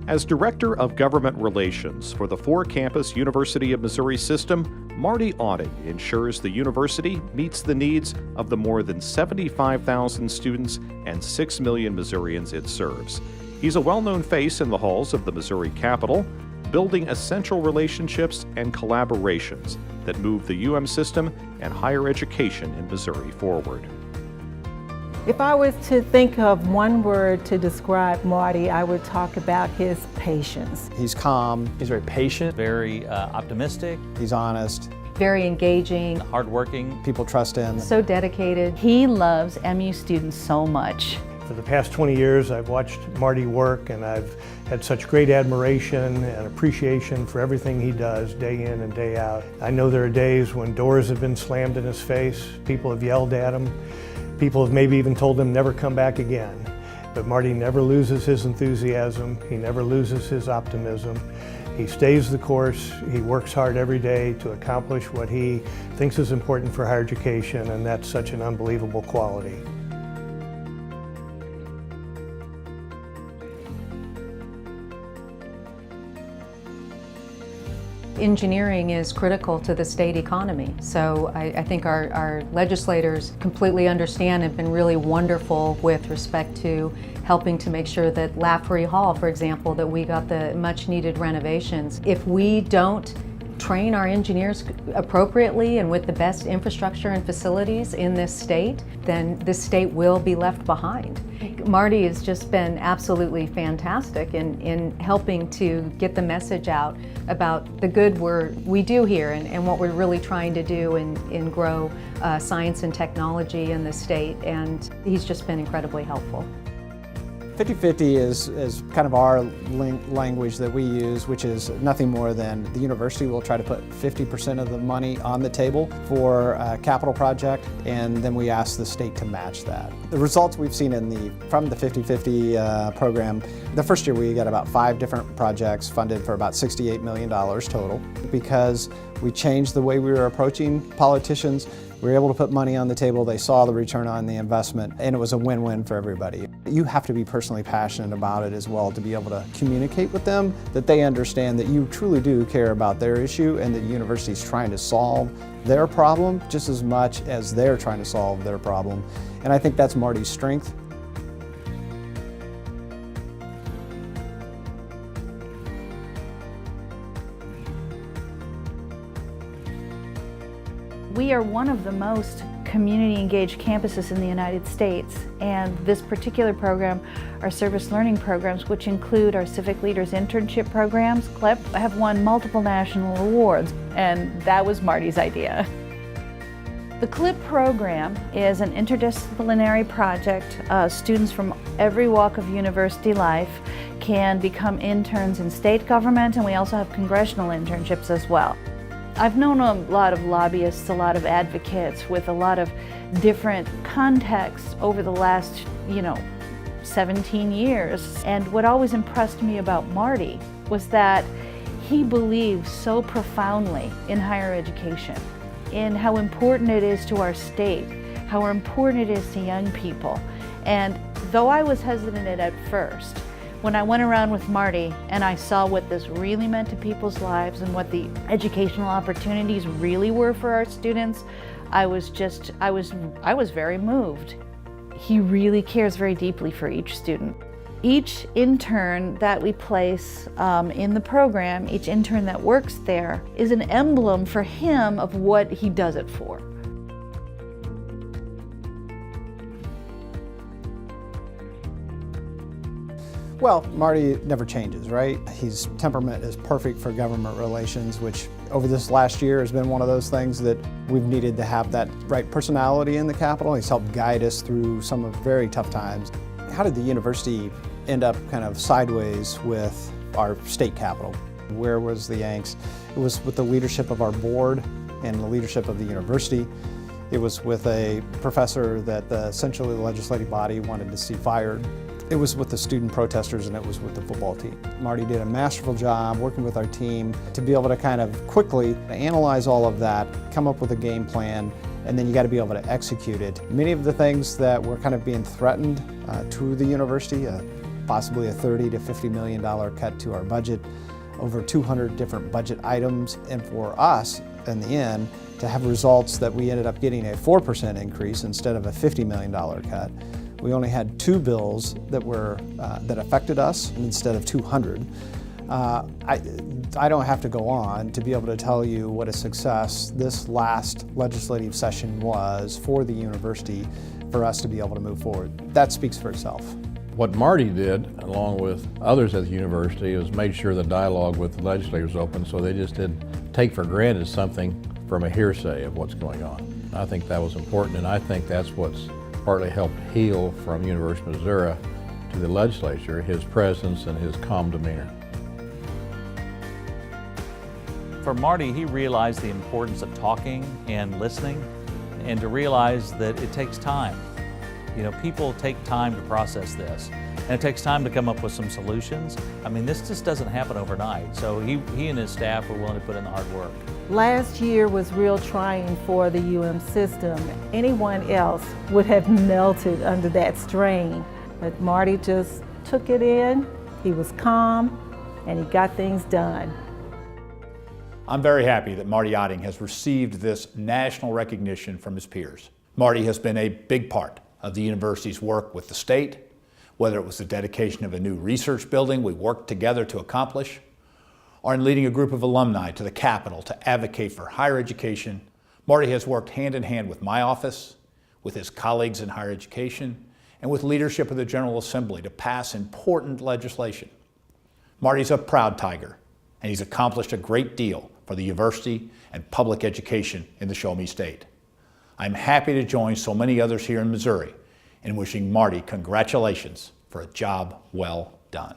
As Director of Government Relations for the four-campus University of Missouri system, Marty Oetting ensures the university meets the needs of the more than 75,000 students and 6 million Missourians it serves. He's a well-known face in the halls of the Missouri Capitol, building essential relationships and collaborations that move the UM system and higher education in Missouri forward. If I was to think of one word to describe Marty, I would talk about his patience. He's calm. He's very patient, very optimistic. He's honest. Very engaging. Hardworking. People trust him. So dedicated. He loves MU students so much. For the past 20 years, I've watched Marty work, and I've had such great admiration and appreciation for everything he does day in and day out. I know there are days when doors have been slammed in his face, people have yelled at him, people have maybe even told him never come back again. But Marty never loses his enthusiasm, he never loses his optimism. He stays the course, he works hard every day to accomplish what he thinks is important for higher education, and that's such an unbelievable quality. Engineering is critical to the state economy, so I think our legislators completely understand and have been really wonderful with respect to helping to make sure that Lafferty Hall, for example, that we got the much needed renovations. If we don't train our engineers appropriately and with the best infrastructure and facilities in this state, then this state will be left behind. Marty has just been absolutely fantastic in helping to get the message out about the good we do here and what we're really trying to do and grow science and technology in the state, and he's just been incredibly helpful. 50-50 is kind of our language that we use, which is nothing more than the university will try to put 50% of the money on the table for a capital project, and then we ask the state to match that. The results we've seen from the 50-50 program, the first year we got about 5 different projects funded for about $68 million total. Because we changed the way we were approaching politicians, we were able to put money on the table, they saw the return on the investment, and it was a win-win for everybody. You have to be personally passionate about it as well to be able to communicate with them, that they understand that you truly do care about their issue and that the university is trying to solve their problem just as much as they're trying to solve their problem. And I think that's Marty's strength. We are one of the most community-engaged campuses in the United States, and this particular program, our service learning programs, which include our Civic Leaders Internship programs, CLIP, have won multiple national awards, and that was Marty's idea. The CLIP program is an interdisciplinary project. Students from every walk of university life can become interns in state government, and we also have congressional internships as well. I've known a lot of lobbyists, a lot of advocates with a lot of different contexts over the last, 17 years. And what always impressed me about Marty was that he believes so profoundly in higher education, in how important it is to our state, how important it is to young people. And though I was hesitant at first, when I went around with Marty and I saw what this really meant to people's lives and what the educational opportunities really were for our students, I was very moved. He really cares very deeply for each student. Each intern that we place in the program, each intern that works there, is an emblem for him of what he does it for. Well, Marty never changes, right? His temperament is perfect for government relations, which over this last year has been one of those things that we've needed to have that right personality in the Capitol. He's helped guide us through some of very tough times. How did the university end up kind of sideways with our state capitol? Where was the angst? It was with the leadership of our board and the leadership of the university. It was with a professor that essentially the legislative body wanted to see fired. It was with the student protesters, and it was with the football team. Marty did a masterful job working with our team to be able to kind of quickly analyze all of that, come up with a game plan, and then you got to be able to execute it. Many of the things that were kind of being threatened to the university, possibly a $30 to $50 million cut to our budget, over 200 different budget items, and for us, in the end, to have results that we ended up getting a 4% increase instead of a $50 million cut. We only had 2 bills that were that affected us instead of 200. I don't have to go on to be able to tell you what a success this last legislative session was for the university for us to be able to move forward. That speaks for itself. What Marty did, along with others at the university, was made sure the dialogue with the legislators was open, so they just didn't take for granted something from a hearsay of what's going on. I think that was important, and I think that's what's partly helped heal from University of Missouri to the legislature, his presence and his calm demeanor. For Marty, he realized the importance of talking and listening, and to realize that it takes time. You know, people take time to process this, and it takes time to come up with some solutions. I mean, this just doesn't happen overnight, so he and his staff were willing to put in the hard work. Last year was real trying for the UM system. Anyone else would have melted under that strain, but Marty just took it in, he was calm, and he got things done. I'm very happy that Marty Oetting has received this national recognition from his peers. Marty has been a big part of the university's work with the state, whether it was the dedication of a new research building we worked together to accomplish, or in leading a group of alumni to the Capitol to advocate for higher education. Marty has worked hand in hand with my office, with his colleagues in higher education, and with leadership of the General Assembly to pass important legislation. Marty's a proud Tiger, and he's accomplished a great deal for the university and public education in the Show Me State. I'm happy to join so many others here in Missouri in wishing Marty congratulations for a job well done.